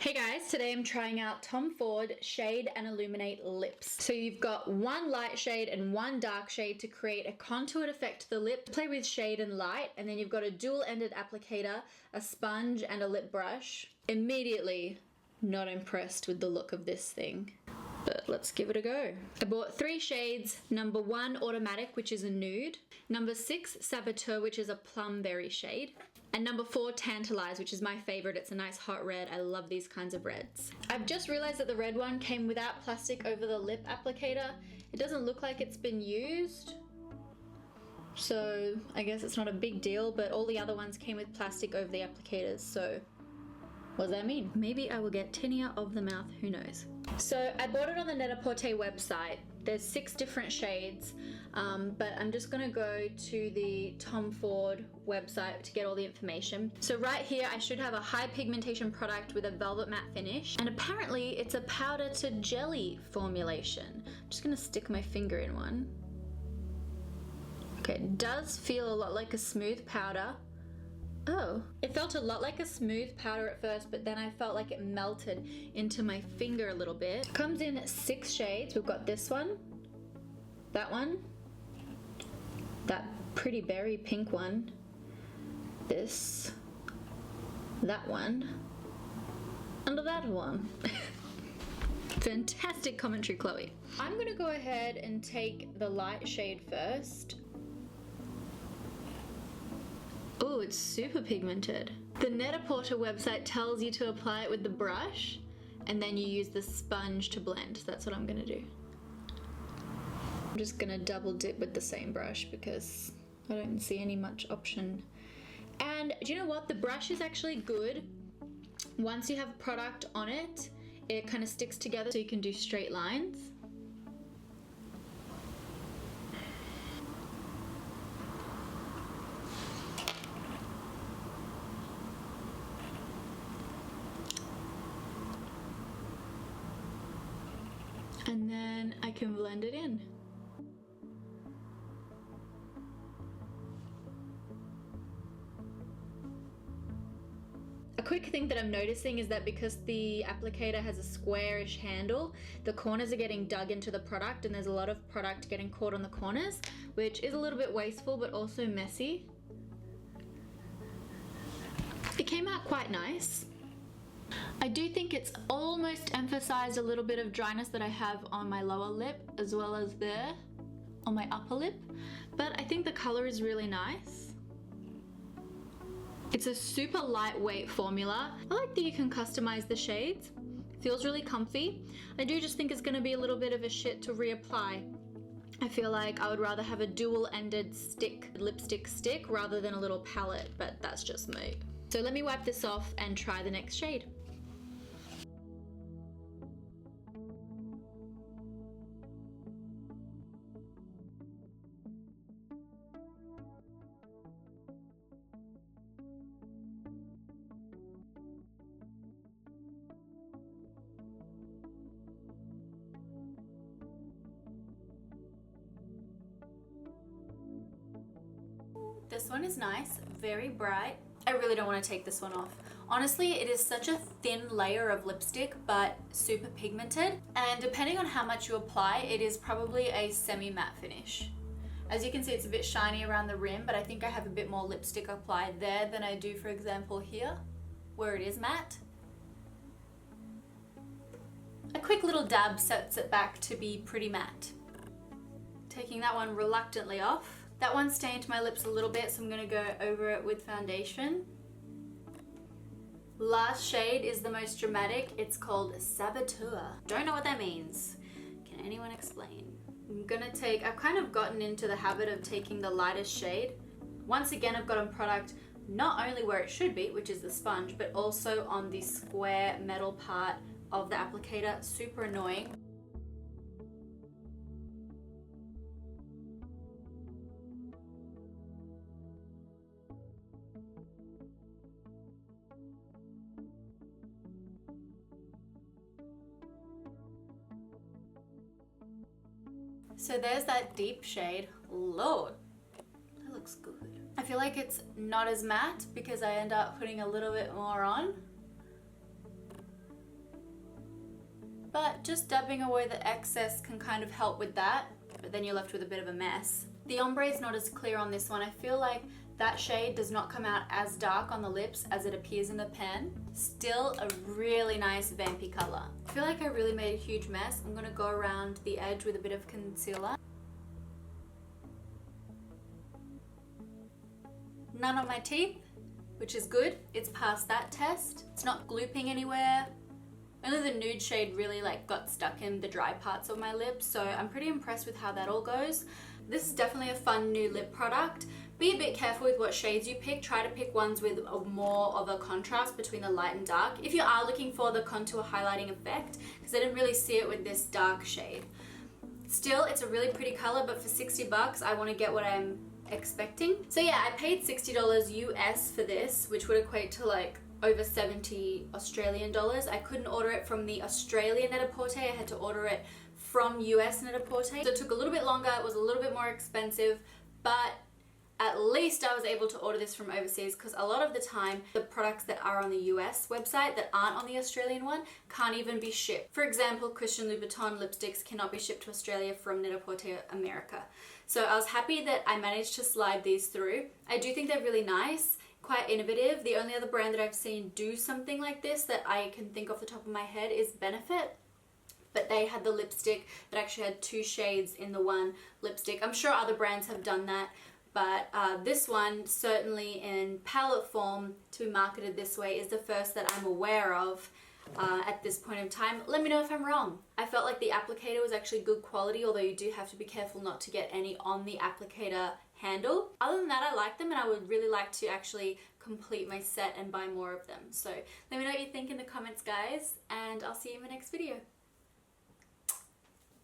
Hey guys, today I'm trying out Tom Ford Shade and Illuminate Lips. So you've got one light shade and one dark shade to create a contoured effect to the lip. Play with shade and light, and then you've got a dual-ended applicator, a sponge, and a lip brush. Immediately not impressed with the look of this thing, but let's give it a go. I bought 3 shades, number 1 Automatic, which is a nude, number 6 Saboteur, which is a plumberry shade, and number 4 Tantalize, which is my favorite. It's a nice hot red. I love these kinds of reds. I've just realized that the red one came without plastic over the lip applicator. It doesn't look like it's been used, so I guess it's not a big deal, but all the other ones came with plastic over the applicators, so what does that mean? Maybe I will get tinea of the mouth, who knows. So I bought it on the Net-a-Porter website. There's 6 different shades, but I'm just gonna go to the Tom Ford website to get all the information. So right here, I should have a high pigmentation product with a velvet matte finish, and apparently it's a powder to jelly formulation. I'm just gonna stick my finger in one. Okay, it does feel a lot like a smooth powder. Oh, it felt a lot like a smooth powder at first, but then I felt like it melted into my finger a little bit. It comes in 6 shades. We've got this one, that pretty berry pink one, this, that one, and that one. Fantastic commentary, Chloe. I'm gonna go ahead and take the light shade first. Oh, it's super pigmented. The Net-a-Porter website tells you to apply it with the brush and then you use the sponge to blend. That's what I'm gonna do. I'm just gonna double dip with the same brush because I don't see any much option. And do you know what? The brush is actually good. Once you have product on it, it kind of sticks together so you can do straight lines. And then I can blend it in. A quick thing that I'm noticing is that because the applicator has a squarish handle, the corners are getting dug into the product and there's a lot of product getting caught on the corners, which is a little bit wasteful but also messy. It came out quite nice. I do think it's almost emphasized a little bit of dryness that I have on my lower lip as well as there on my upper lip, but I think the color is really nice. It's a super lightweight formula. I like that you can customize the shades. Feels really comfy. I do just think it's going to be a little bit of a shit to reapply. I feel like I would rather have a dual-ended lipstick stick rather than a little palette, but that's just me. So let me wipe this off and try the next shade. This one is nice, very bright. I really don't want to take this one off. Honestly, it is such a thin layer of lipstick, but super pigmented. And depending on how much you apply, it is probably a semi-matte finish. As you can see, it's a bit shiny around the rim, but I think I have a bit more lipstick applied there than I do, for example, here, where it is matte. A quick little dab sets it back to be pretty matte. Taking that one reluctantly off. That one stained my lips a little bit, so I'm gonna go over it with foundation. Last shade is the most dramatic. It's called Saboteur. Don't know what that means. Can anyone explain? I've kind of gotten into the habit of taking the lightest shade. Once again, I've got on product not only where it should be, which is the sponge, but also on the square metal part of the applicator. Super annoying. So there's that deep shade. Lord, that looks good. I feel like it's not as matte because I end up putting a little bit more on. but just dabbing away the excess can kind of help with that, but then you're left with a bit of a mess. The ombre is not as clear on this one. I feel like that shade does not come out as dark on the lips as it appears in the pen. Still a really nice vampy color. I feel like I really made a huge mess. I'm gonna go around the edge with a bit of concealer. None on my teeth, which is good. It's passed that test. It's not glooping anywhere. Only the nude shade really like got stuck in the dry parts of my lips, so I'm pretty impressed with how that all goes. This is definitely a fun new lip product. Be a bit careful with what shades you pick. Try to pick ones with more of a contrast between the light and dark if you are looking for the contour highlighting effect, because I didn't really see it with this dark shade. Still, it's a really pretty color, but for 60 bucks, I want to get what I'm expecting. So yeah, I paid $60 US for this, which would equate to like over 70 Australian dollars. I couldn't order it from the Australian Net-a-Porter. I had to order it from US Net-a-Porter. So it took a little bit longer, it was a little bit more expensive, but at least I was able to order this from overseas, because a lot of the time the products that are on the US website that aren't on the Australian one can't even be shipped. For example, Christian Louboutin lipsticks cannot be shipped to Australia from Net-a-Porter America. So I was happy that I managed to slide these through. I do think they're really nice, quite innovative. The only other brand that I've seen do something like this that I can think off the top of my head is Benefit. But they had the lipstick that actually had 2 shades in the one lipstick. I'm sure other brands have done that, but this one, certainly in palette form, to be marketed this way, is the first that I'm aware of at this point in time. Let me know if I'm wrong. I felt like the applicator was actually good quality, although you do have to be careful not to get any on the applicator handle. Other than that, I like them, and I would really like to actually complete my set and buy more of them. So let me know what you think in the comments, guys, and I'll see you in my next video.